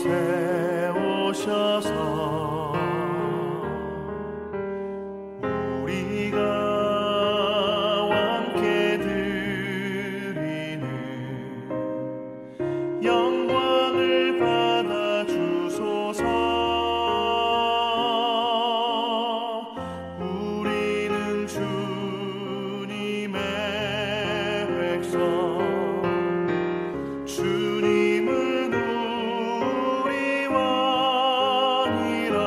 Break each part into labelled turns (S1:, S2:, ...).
S1: 세우셔서 우리가 함께 드리는 영광을 받아 주소서. 우리는 주님의 백성, 주님은 우리 왕이라.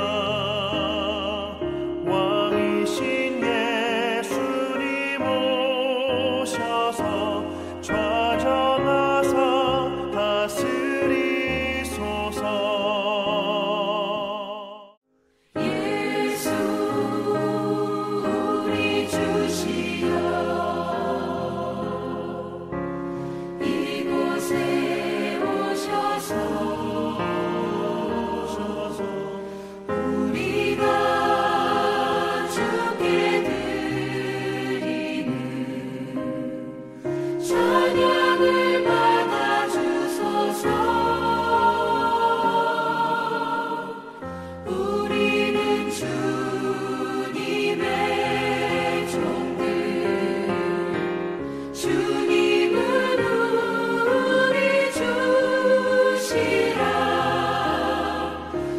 S1: 왕이신 예수님 오셔서 좌정하사 다스리소서.
S2: 예수 우리 주시여 이곳에 오셔서 우리가 주께 드리는 찬양을 받아 주소서. 우리는 주님의 종들, 주님은 우리 주시라.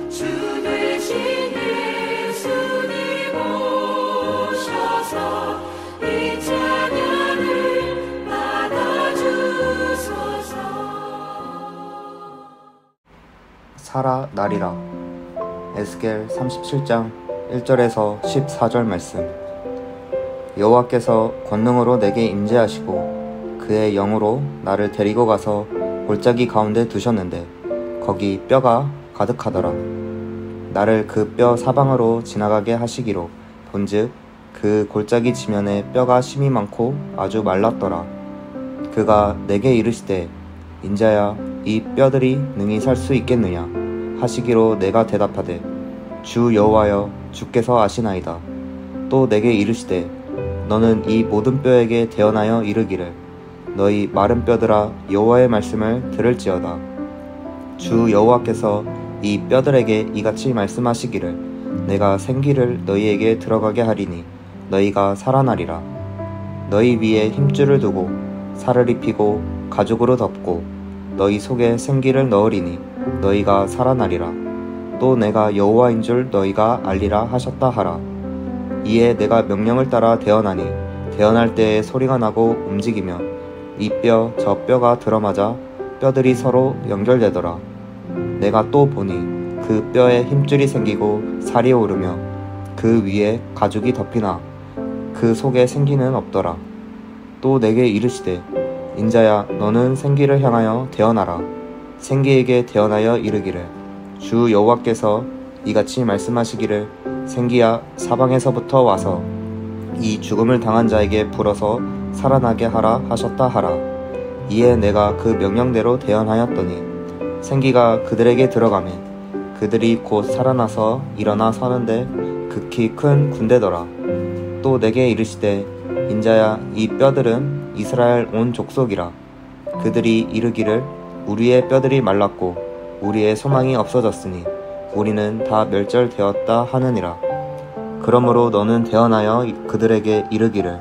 S2: 주 되신 예수님 오셔서 이 찬양을 받아 주소서.
S3: 살아 나리라. 에스겔 37장 1절에서 14절 말씀. 여호와께서 권능으로 내게 임재하시고 그의 영으로 나를 데리고 가서 골짜기 가운데 두셨는데 거기 뼈가 가득하더라. 나를 그 뼈 사방으로 지나가게 하시기로 본즉 그 골짜기 지면에 뼈가 심이 많고 아주 말랐더라. 그가 내게 이르시되 인자야 이 뼈들이 능히 살 수 있겠느냐 하시기로 내가 대답하되 주 여호와여 주께서 아시나이다. 또 내게 이르시되 너는 이 모든 뼈에게 대언하여 이르기를 너희 마른 뼈들아 여호와의 말씀을 들을지어다. 주 여호와께서 이 뼈들에게 이같이 말씀하시기를 내가 생기를 너희에게 들어가게 하리니 너희가 살아나리라. 너희 위에 힘줄을 두고 살을 입히고 가죽으로 덮고 너희 속에 생기를 넣으리니 너희가 살아나리라. 또 내가 여호와인 줄 너희가 알리라 하셨다 하라. 이에 내가 명령을 따라 대언하니 대언할 때에 소리가 나고 움직이며 이 뼈 저 뼈가 들어맞아 뼈들이 서로 연결되더라. 내가 또 보니 그 뼈에 힘줄이 생기고 살이 오르며 그 위에 가죽이 덮이나 그 속에 생기는 없더라. 또 내게 이르시되 인자야 너는 생기를 향하여 대언하라. 생기에게 대언하여 이르기를 주 여호와께서 이같이 말씀하시기를 생기야 사방에서부터 와서 이 죽음을 당한 자에게 불어서 살아나게 하라 하셨다 하라. 이에 내가 그 명령대로 대언하였더니 생기가 그들에게 들어가매 그들이 곧 살아나서 일어나 서는데 극히 큰 군대더라. 또 내게 이르시되 인자야 이 뼈들은 이스라엘 온 족속이라. 그들이 이르기를 우리의 뼈들이 말랐고 우리의 소망이 없어졌으니 우리는 다 멸절되었다 하느니라. 그러므로 너는 대언하여 그들에게 이르기를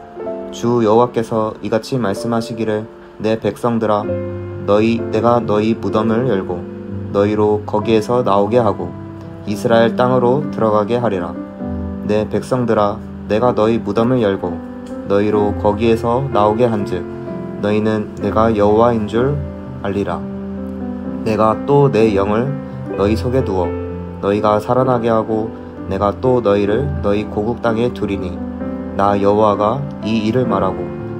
S3: 주 여호와께서 이같이 말씀하시기를 내 백성들아 내가 너희 무덤을 열고 너희로 거기에서 나오게 하고 이스라엘 땅으로 들어가게 하리라. 내 백성들아 내가 너희 무덤을 열고 너희로 거기에서 나오게 한즉 너희는 내가 여호와인 줄 알리라. 내가 또 내 영을 너희 속에 두어 너희가 살아나게 하고 내가 또 너희를 너희 고국 땅에 두리니 나 여호와가 이 일을 말하고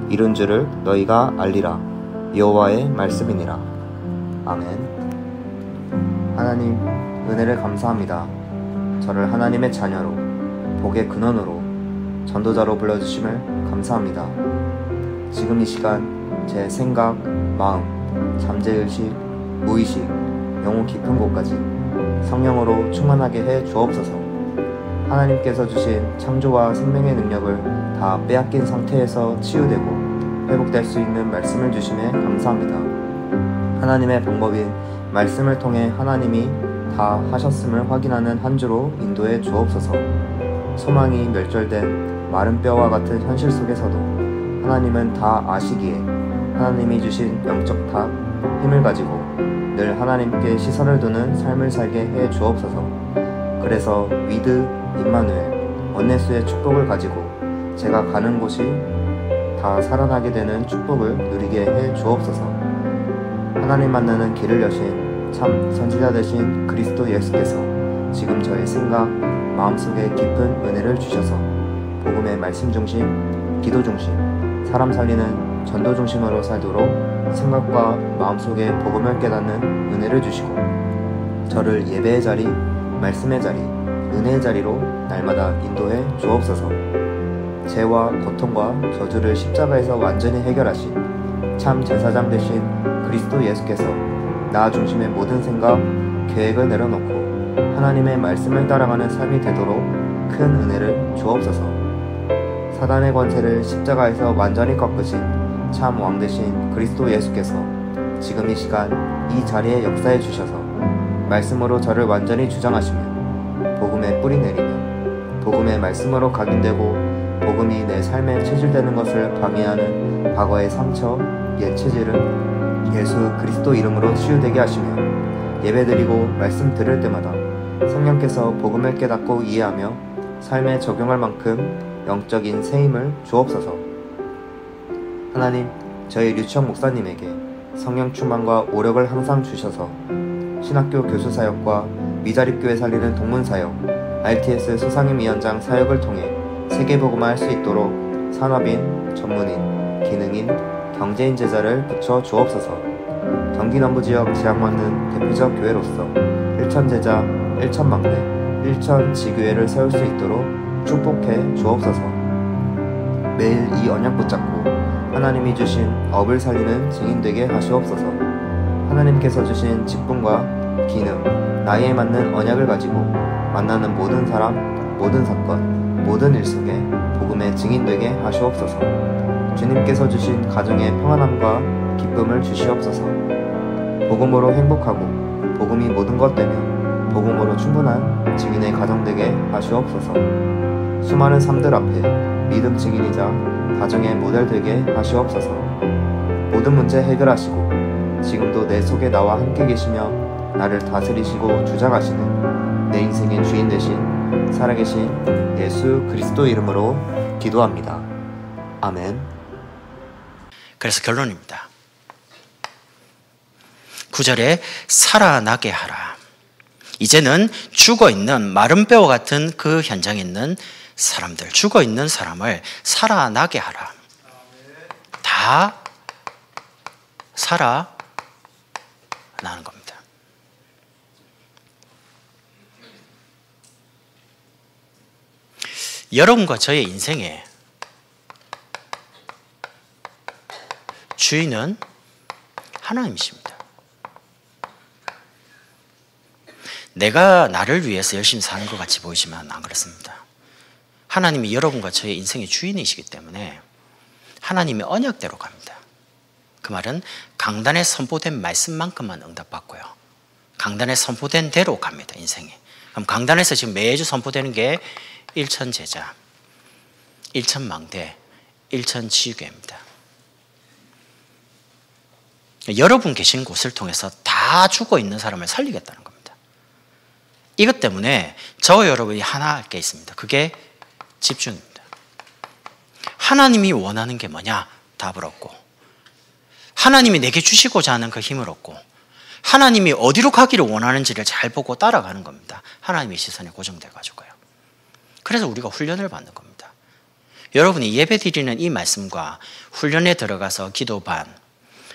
S3: 이룬 줄을 너희가 알리라. 여호와의 말씀이니라. 아멘. 하나님 은혜를 감사합니다. 저를 하나님의 자녀로 복의 근원으로 전도자로 불러주심을 감사합니다. 지금 이 시간 제 생각, 마음, 잠재의식, 무의식, 영혼 깊은 곳까지 성령으로 충만하게 해 주옵소서. 하나님께서 주신 창조와 생명의 능력을 다 빼앗긴 상태에서 치유되고 회복될 수 있는 말씀을 주심에 감사합니다. 하나님의 방법인 말씀을 통해 하나님이 다 하셨음을 확인하는 한 주로 인도해 주옵소서. 소망이 멸절된 마른 뼈와 같은 현실 속에서도 하나님은 다 아시기에 하나님이 주신 영적 탑, 힘을 가지고 늘 하나님께 시선을 두는 삶을 살게 해 주옵소서. 그래서 위드, 임마누엘, 원네스의 축복을 가지고 제가 가는 곳이 다 살아나게 되는 축복을 누리게 해 주옵소서. 하나님 만나는 길을 여신 참 선지자 되신 그리스도 예수께서 지금 저의 생각, 마음속에 깊은 은혜를 주셔서 복음의 말씀 중심, 기도 중심, 사람 살리는 전도 중심으로 살도록 생각과 마음속에 복음을 깨닫는 은혜를 주시고 저를 예배의 자리, 말씀의 자리, 은혜의 자리로 날마다 인도해 주옵소서. 죄와 고통과 저주를 십자가에서 완전히 해결하신 참 제사장 되신 그리스도 예수께서 나 중심의 모든 생각, 계획을 내려놓고 하나님의 말씀을 따라가는 삶이 되도록 큰 은혜를 주옵소서. 사단의 권세를 십자가에서 완전히 꺾으신 참 왕 되신 그리스도 예수께서 지금 이 시간 이 자리에 역사해 주셔서 말씀으로 저를 완전히 주장하시며 복음의 뿌리 내리며 복음의 말씀으로 각인되고 복음이 내 삶에 체질되는 것을 방해하는 과거의 상처, 옛 체질은 예수 그리스도 이름으로 치유되게 하시며 예배드리고 말씀 들을 때마다 성령께서 복음을 깨닫고 이해하며 삶에 적용할 만큼 영적인 새 힘을 주옵소서. 하나님, 저희 류청 목사님에게 성령 충만과 오력을 항상 주셔서 신학교 교수 사역과 미자립교회 살리는 동문 사역, RTS 소상임위원장 사역을 통해 세계복음화 할 수 있도록 산업인, 전문인, 기능인, 경제인 제자를 붙여 주옵소서. 경기 남부지역 지향받는 대표적 교회로서 1천 제자, 1천 막내, 1천 지교회를 세울 수 있도록 축복해 주옵소서. 매일 이 언약 붙잡고 하나님이 주신 업을 살리는 증인 되게 하시옵소서. 하나님께서 주신 직분과 기능, 나이에 맞는 언약을 가지고 만나는 모든 사람, 모든 사건, 모든 일 속에 복음의 증인 되게 하시옵소서. 주님께서 주신 가정의 평안함과 기쁨을 주시옵소서. 복음으로 행복하고 복음이 모든 것 되며 복음으로 충분한 증인의 가정 되게 하시옵소서. 수많은 삶들 앞에 믿음 증인이자 가정의 모델 되게 하시옵소서. 모든 문제 해결하시고 지금도 내 속에 나와 함께 계시며 나를 다스리시고 주장하시는 내 인생의 주인 되신 살아계신 예수 그리스도 이름으로 기도합니다. 아멘.
S4: 그래서 결론입니다. 9절에 살아나게 하라. 이제는 죽어있는 마른 뼈와 같은 그 현장에 있는 사람들, 죽어있는 사람을 살아나게 하라. 다 살아나는 겁니다. 여러분과 저의 인생에 주인은 하나님이십니다. 내가 나를 위해서 열심히 사는 것 같이 보이지만 안 그렇습니다. 하나님이 여러분과 저의 인생의 주인이시기 때문에 하나님의 언약대로 갑니다. 그 말은 강단에 선포된 말씀만큼만 응답받고요. 강단에 선포된 대로 갑니다. 인생에. 그럼 강단에서 지금 매주 선포되는 게 1천 제자, 1천 망대, 1천 지교회입니다. 여러분 계신 곳을 통해서 다 죽어있는 사람을 살리겠다는 겁니다. 이것 때문에 저와 여러분이 하나 할 게 있습니다. 그게 집중입니다. 하나님이 원하는 게 뭐냐? 답을 얻고, 하나님이 내게 주시고자 하는 그 힘을 얻고, 하나님이 어디로 가기를 원하는지를 잘 보고 따라가는 겁니다. 하나님의 시선에 고정돼 가지고요. 그래서 우리가 훈련을 받는 겁니다. 여러분이 예배 드리는 이 말씀과 훈련에 들어가서 기도 반,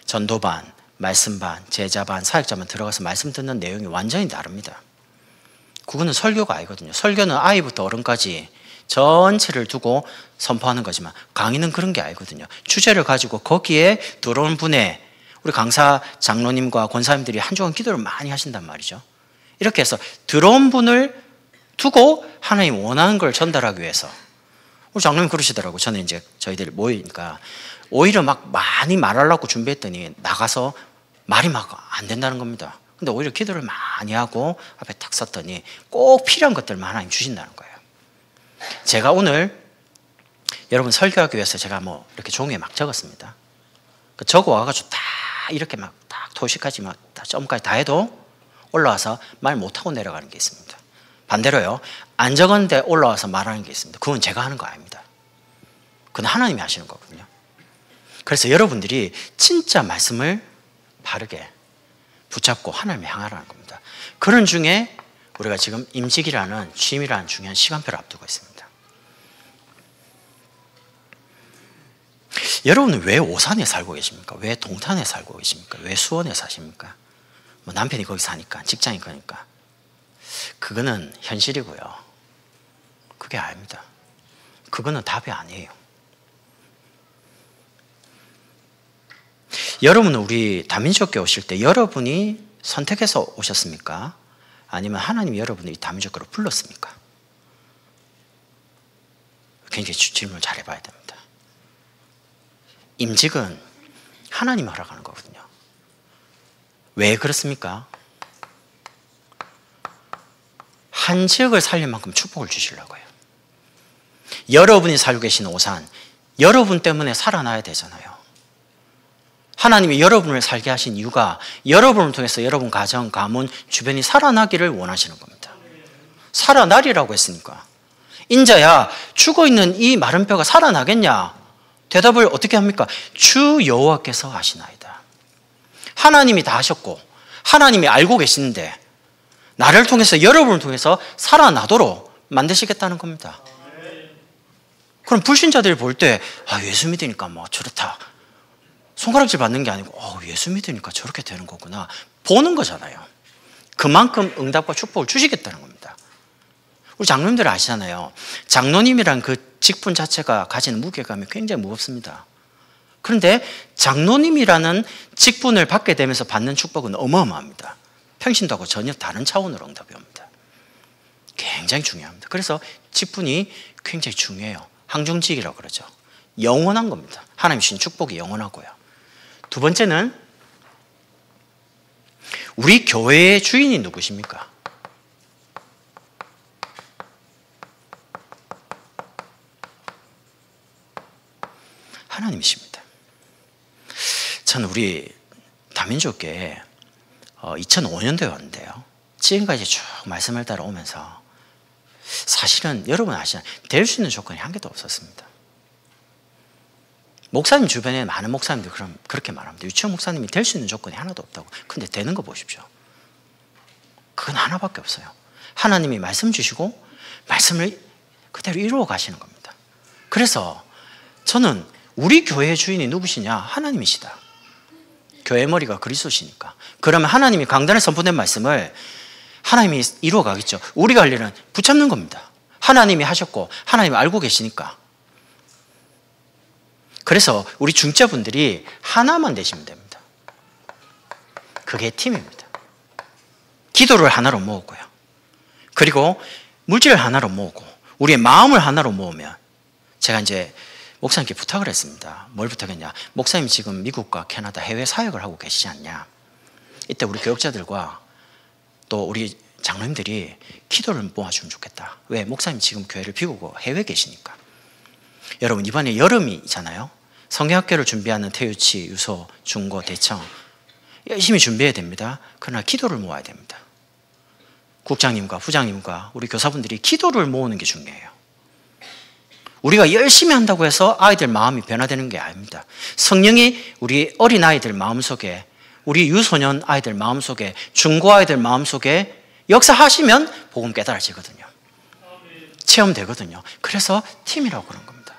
S4: 전도 반, 말씀 반, 제자 반, 사역자만 들어가서 말씀 듣는 내용이 완전히 다릅니다. 그거는 설교가 아니거든요. 설교는 아이부터 어른까지 전체를 두고 선포하는 거지만 강의는 그런 게 아니거든요. 주제를 가지고 거기에 들어온 분의 우리 강사 장로님과 권사님들이 한 주간 기도를 많이 하신단 말이죠. 이렇게 해서 들어온 분을 두고 하나님 원하는 걸 전달하기 위해서 우리 장로님 그러시더라고요. 저는 이제 저희들 모이니까 오히려 막 많이 말하려고 준비했더니 나가서 말이 막 안 된다는 겁니다. 근데 오히려 기도를 많이 하고 앞에 딱 섰더니 꼭 필요한 것들만 하나님 주신다는 거예요. 제가 오늘 여러분 설교하기 위해서 제가 뭐 이렇게 종이에 막 적었습니다. 적어 와가지고 다 이렇게 막 딱 토시까지 막 점까지 다 해도 올라와서 말 못하고 내려가는 게 있습니다. 반대로요, 안 적었는데 올라와서 말하는 게 있습니다. 그건 제가 하는 거 아닙니다. 그건 하나님이 하시는 거거든요. 그래서 여러분들이 진짜 말씀을 바르게 붙잡고 하나님을 향하라는 겁니다. 그런 중에 우리가 지금 임직이라는 취임이라는 중요한 시간표를 앞두고 있습니다. 여러분은 왜 오산에 살고 계십니까? 왜 동탄에 살고 계십니까? 왜 수원에 사십니까? 뭐 남편이 거기 사니까, 직장이 거니까. 그거는 현실이고요. 그게 아닙니다. 그거는 답이 아니에요. 여러분은 우리 다민족교회 오실 때 여러분이 선택해서 오셨습니까? 아니면 하나님이 여러분을 이 다민족교회로 불렀습니까? 굉장히 질문을 잘 해봐야 됩니다. 임직은 하나님이 허락하는 거거든요. 왜 그렇습니까? 한 지역을 살릴 만큼 축복을 주시려고요. 여러분이 살고 계시는 오산, 여러분 때문에 살아나야 되잖아요. 하나님이 여러분을 살게 하신 이유가 여러분을 통해서 여러분 가정, 가문, 주변이 살아나기를 원하시는 겁니다. 살아나리라고 했으니까. 인자야, 죽어있는 이 마른 뼈가 살아나겠냐? 대답을 어떻게 합니까? 주 여호와께서 하시나이다. 하나님이 다 하셨고 하나님이 알고 계시는데 나를 통해서, 여러분을 통해서 살아나도록 만드시겠다는 겁니다. 그럼 불신자들이 볼 때 예수 믿으니까 뭐 저렇다, 손가락질 받는 게 아니고 예수 믿으니까 저렇게 되는 거구나 보는 거잖아요. 그만큼 응답과 축복을 주시겠다는 겁니다. 우리 장로님들 아시잖아요. 장로님이란 그 직분 자체가 가지는 무게감이 굉장히 무겁습니다. 그런데 장로님이라는 직분을 받게 되면서 받는 축복은 어마어마합니다. 평신도하고 전혀 다른 차원으로 응답이 옵니다. 굉장히 중요합니다. 그래서 직분이 굉장히 중요해요. 항중직이라고 그러죠. 영원한 겁니다. 하나님 주신 축복이 영원하고요. 두 번째는 우리 교회의 주인이 누구십니까? 하나님이십니다. 저는 우리 다민족교회에 2005년도에 왔는데요. 지금까지 쭉 말씀을 따라오면서 사실은 여러분 아시잖아요. 될 수 있는 조건이 한 개도 없었습니다. 목사님 주변에 많은 목사님들 그렇게 말합니다. 유치원 목사님이 될 수 있는 조건이 하나도 없다고. 근데 되는 거 보십시오. 그건 하나밖에 없어요. 하나님이 말씀 주시고 말씀을 그대로 이루어 가시는 겁니다. 그래서 저는 우리 교회의 주인이 누구시냐? 하나님이시다. 교회 머리가 그리스도시니까. 그러면 하나님이 강단에 선포된 말씀을 하나님이 이루어 가겠죠. 우리가 할 일은 붙잡는 겁니다. 하나님이 하셨고 하나님이 알고 계시니까. 그래서 우리 중자분들이 하나만 되시면 됩니다. 그게 팀입니다. 기도를 하나로 모으고요. 그리고 물질을 하나로 모으고 우리의 마음을 하나로 모으면, 제가 이제 목사님께 부탁을 했습니다. 뭘 부탁했냐? 목사님 지금 미국과 캐나다 해외 사역을 하고 계시지 않냐? 이때 우리 교역자들과 또 우리 장로님들이 기도를 모아주면 좋겠다. 왜? 목사님 지금 교회를 비우고 해외에 계시니까. 여러분 이번에 여름이잖아요. 성경학교를 준비하는 태유치, 유소, 중고, 대청 열심히 준비해야 됩니다. 그러나 기도를 모아야 됩니다. 국장님과 부장님과 우리 교사분들이 기도를 모으는 게 중요해요. 우리가 열심히 한다고 해서 아이들 마음이 변화되는 게 아닙니다. 성령이 우리 어린아이들 마음속에, 우리 유소년 아이들 마음속에, 중고 아이들 마음속에 역사하시면 복음 깨달아지거든요. 체험되거든요. 그래서 팀이라고 그런 겁니다.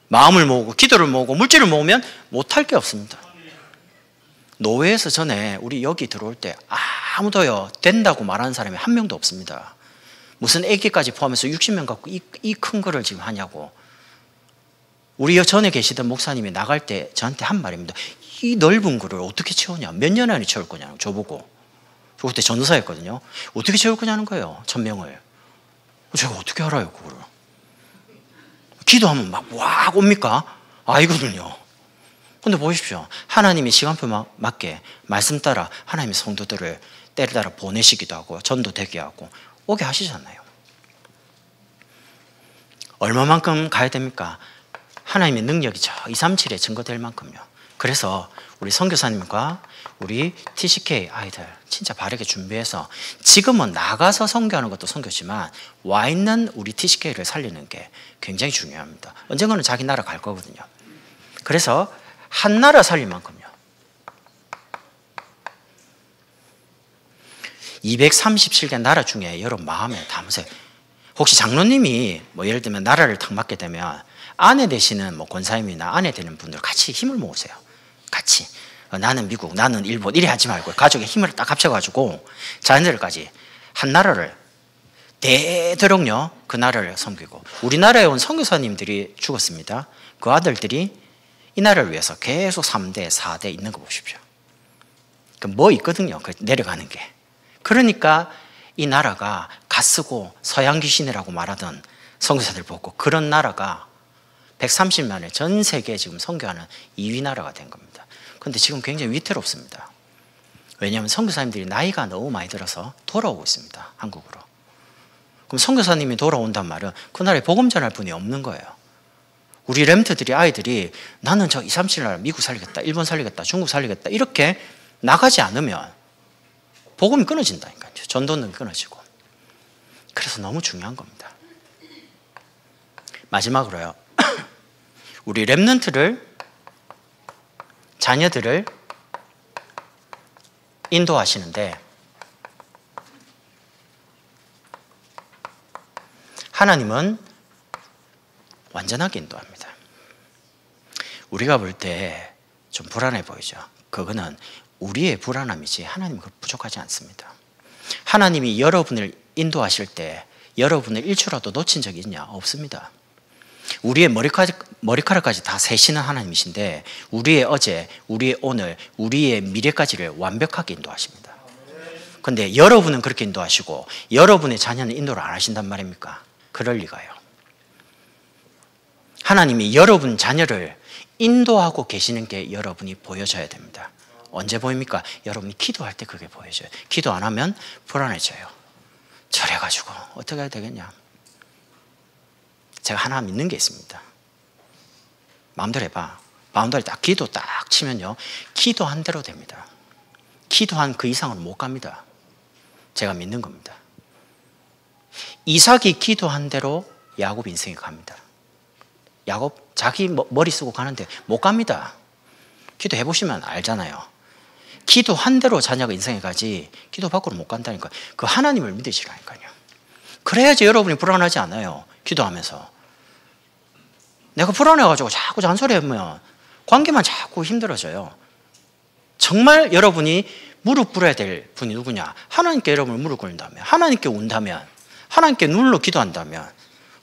S4: 마음을 모으고 기도를 모으고 물질을 모으면 못할 게 없습니다. 노회에서 전에 우리 여기 들어올 때 아무도요 된다고 말하는 사람이 한 명도 없습니다. 무슨 애기까지 포함해서 60명 갖고 이 큰 거를 지금 하냐고. 우리 전에 계시던 목사님이 나갈 때 저한테 한 말입니다. 이 넓은 거를 어떻게 채우냐, 몇 년 안에 채울 거냐고 저보고. 저 그때 전도사였거든요. 어떻게 채울 거냐는 거예요, 1000명을. 제가 어떻게 알아요 그거를. 기도하면 막 옵니까? 아니거든요. 근데 보십시오. 하나님이 시간표 맞게 말씀 따라 하나님의 성도들을 때를 따라 보내시기도 하고 전도되게 하고 오게 하시잖아요. 얼마만큼 가야 됩니까? 하나님의 능력이 저 237에 증거될 만큼요. 그래서 우리 선교사님과 우리 TCK 아이들 진짜 바르게 준비해서 지금은 나가서 선교하는 것도 선교지만 와 있는 우리 TCK를 살리는 게 굉장히 중요합니다. 언젠가는 자기 나라 갈 거거든요. 그래서 한 나라 살릴 만큼요. 237개 나라 중에 여러분 마음에 담으세요. 혹시 장로님이 뭐 예를 들면 나라를 탁 맡게 되면 아내 되시는 뭐 권사님이나 아내 되는 분들 같이 힘을 모으세요. 같이. 나는 미국, 나는 일본 이래 하지 말고 가족의 힘을 딱 합쳐가지고 자녀들까지 한 나라를 되도록요 그 나라를 섬기고 우리나라에 온 선교사님들이 죽었습니다. 그 아들들이 이 나라를 위해서 계속 3대, 4대 있는 거 보십시오. 뭐 있거든요. 내려가는 게. 그러니까 이 나라가 갓쓰고 서양 귀신이라고 말하던 선교사들 보고 그런 나라가 130만을 전 세계에 지금 선교하는 2위 나라가 된 겁니다. 그런데 지금 굉장히 위태롭습니다. 왜냐하면 선교사님들이 나이가 너무 많이 들어서 돌아오고 있습니다. 한국으로. 그럼 선교사님이 돌아온단 말은 그 나라에 복음 전할 분이 없는 거예요. 우리 렘트들이 아이들이 나는 저 237 나라 미국 살리겠다, 일본 살리겠다, 중국 살리겠다 이렇게 나가지 않으면 복음이 끊어진다니까요. 전도는 끊어지고. 그래서 너무 중요한 겁니다. 마지막으로요. 우리 렘넌트를 자녀들을 인도하시는데 하나님은 완전하게 인도합니다. 우리가 볼 때 좀 불안해 보이죠. 그거는 우리의 불안함이지 하나님은 부족하지 않습니다. 하나님이 여러분을 인도하실 때 여러분을 1초라도 놓친 적이 있냐? 없습니다. 우리의 머리카락까지 다 세시는 하나님이신데 우리의 어제, 우리의 오늘, 우리의 미래까지를 완벽하게 인도하십니다. 그런데 여러분은 그렇게 인도하시고 여러분의 자녀는 인도를 안 하신단 말입니까? 그럴 리가요. 하나님이 여러분 자녀를 인도하고 계시는 게 여러분이 보여져야 됩니다. 언제 보입니까? 여러분이 기도할 때 그게 보여져요. 기도 안 하면 불안해져요. 저래가지고 어떻게 해야 되겠냐? 제가 하나 믿는 게 있습니다. 마음대로 해봐. 마음대로 딱 기도 딱 치면요. 기도한 대로 됩니다. 기도한 그 이상은 못 갑니다. 제가 믿는 겁니다. 이삭이 기도한 대로 야곱 인생이 갑니다. 야곱 자기 머리 쓰고 가는데 못 갑니다. 기도해 보시면 알잖아요. 기도한 대로 자녀가 인생에 가지 기도 밖으로 못 간다니까. 그 하나님을 믿으시라니까요. 그래야지 여러분이 불안하지 않아요. 기도하면서. 내가 불안해가지고 자꾸 잔소리하면 관계만 자꾸 힘들어져요. 정말 여러분이 무릎 꿇어야 될 분이 누구냐? 하나님께 여러분을 무릎 꿇는다면, 하나님께 운다면, 하나님께 눈물로 기도한다면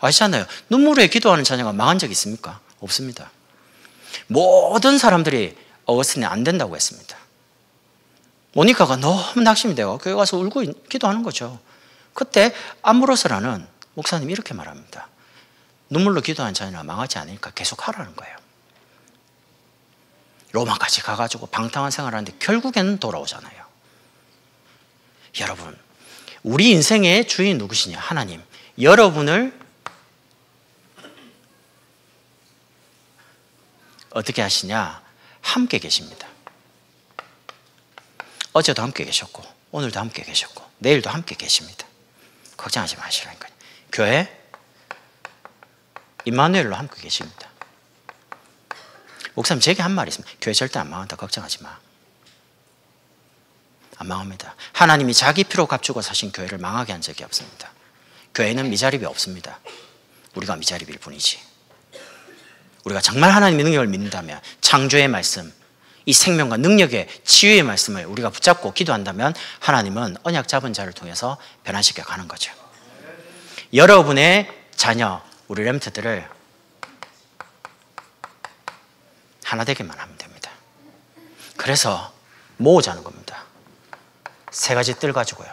S4: 아시잖아요. 눈물에 기도하는 자녀가 망한 적 있습니까? 없습니다. 모든 사람들이 어거스틴이 안 된다고 했습니다. 모니카가 너무 낙심이 되고 교회 가서 울고 기도하는 거죠. 그때 아무로스라는 목사님이 이렇게 말합니다. 눈물로 기도하는 자녀가 망하지 않으니까 계속 하라는 거예요. 로마까지 가가지고 방탕한 생활하는데 결국에는 돌아오잖아요. 여러분, 우리 인생의 주인이 누구시냐? 하나님. 여러분을 어떻게 하시냐? 함께 계십니다. 어제도 함께 계셨고 오늘도 함께 계셨고 내일도 함께 계십니다. 걱정하지 마시라니까요. 교회 임마누엘로 함께 계십니다. 목사님 제게 한 말이 있습니다. 교회 절대 안 망한다. 걱정하지 마. 안 망합니다. 하나님이 자기 피로 값주고 사신 교회를 망하게 한 적이 없습니다. 교회는 미자립이 없습니다. 우리가 미자립일 뿐이지. 우리가 정말 하나님의 능력을 믿는다면 창조의 말씀, 이 생명과 능력의 치유의 말씀을 우리가 붙잡고 기도한다면 하나님은 언약 잡은 자를 통해서 변화시켜 가는 거죠. 여러분의 자녀, 우리 렘트들을 하나 되게만 하면 됩니다. 그래서 모으자는 겁니다. 세 가지 뜰 가지고요.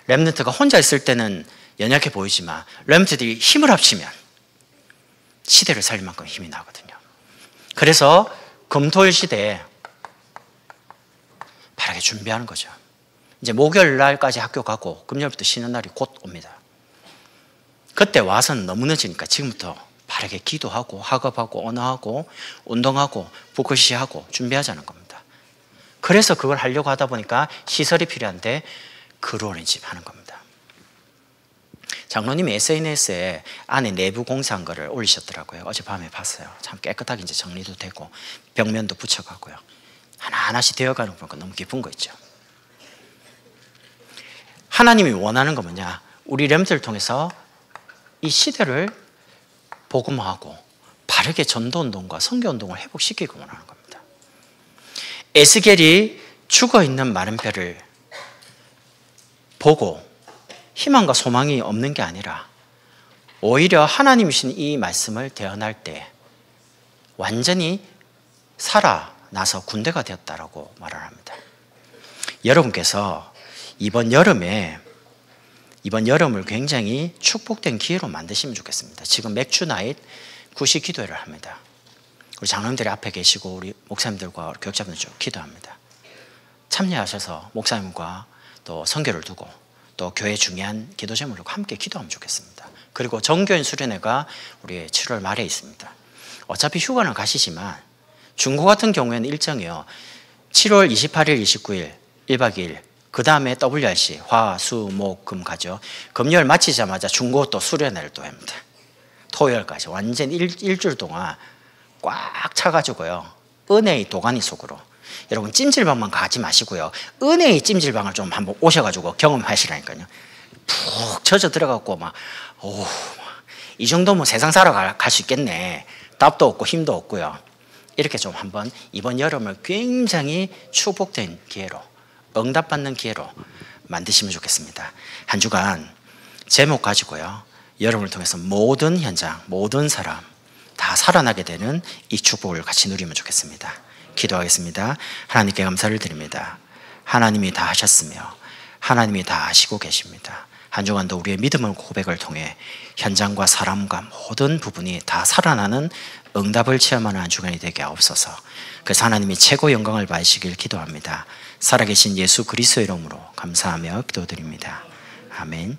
S4: 렘넌트가 혼자 있을 때는 연약해 보이지만 렘넌트들이 힘을 합치면 시대를 살릴 만큼 힘이 나거든요. 그래서 금토일 시대에 바르게 준비하는 거죠. 이제 목요일 날까지 학교 가고 금요일부터 쉬는 날이 곧 옵니다. 그때 와서는 너무 늦으니까 지금부터 바르게 기도하고 학업하고 언어하고 운동하고 북글씨하고 준비하자는 겁니다. 그래서 그걸 하려고 하다 보니까 시설이 필요한데 그로를 집 하는 겁니다. 장로님이 SNS에 안에 내부 공사한 거를 올리셨더라고요. 어젯밤에 봤어요. 참 깨끗하게 이제 정리도 되고 벽면도 붙여가고요. 하나하나씩 되어가는 거 보니까 너무 기쁜 거 있죠. 하나님이 원하는 거 뭐냐? 우리 렘들을 통해서 이 시대를 복음화하고 바르게 전도운동과 선교운동을 회복시키고 원하는 겁니다. 에스겔이 죽어있는 마른 뼈를 보고 희망과 소망이 없는 게 아니라 오히려 하나님이신 이 말씀을 대언할 때 완전히 살아나서 군대가 되었다라고 말을 합니다. 여러분께서 이번 여름을 굉장히 축복된 기회로 만드시면 좋겠습니다. 지금 맥주 나잇 구시 기도회를 합니다. 우리 장로님들이 앞에 계시고 우리 목사님들과 교육자분들 쭉 기도합니다. 참여하셔서 목사님과 또 선교를 두고 또 교회 중요한 기도 제목을 두고 함께 기도하면 좋겠습니다. 그리고 정교인 수련회가 우리 7월 말에 있습니다. 어차피 휴가는 가시지만 중고 같은 경우에는 일정이요. 7월 28일, 29일 1박 2일 그 다음에 WRC 화, 수, 목, 금 가죠. 금요일 마치자마자 중고 또 수련회를 또 합니다. 토요일까지 완전 일주일 동안 꽉 차가지고요. 은혜의 도가니 속으로. 여러분 찜질방만 가지 마시고요. 은혜의 찜질방을 좀 한번 오셔가지고 경험하시라니까요. 푹 젖어 들어가고 이 정도면 세상 살아갈 수 있겠네. 답도 없고 힘도 없고요. 이렇게 좀 한번 이번 여름을 굉장히 축복된 기회로 응답받는 기회로 만드시면 좋겠습니다. 한 주간 제목 가지고요. 여러분을 통해서 모든 현장, 모든 사람 다 살아나게 되는 이 축복을 같이 누리면 좋겠습니다. 기도하겠습니다. 하나님께 감사를 드립니다. 하나님이 다 하셨으며 하나님이 다 아시고 계십니다. 한 주간도 우리의 믿음의 고백을 통해 현장과 사람과 모든 부분이 다 살아나는 응답을 체험하는 한 주간이 되게 하옵소서. 그래서 하나님이 최고 영광을 받으시길 기도합니다. 살아계신 예수 그리스도의 이름으로 감사하며 기도드립니다. 아멘.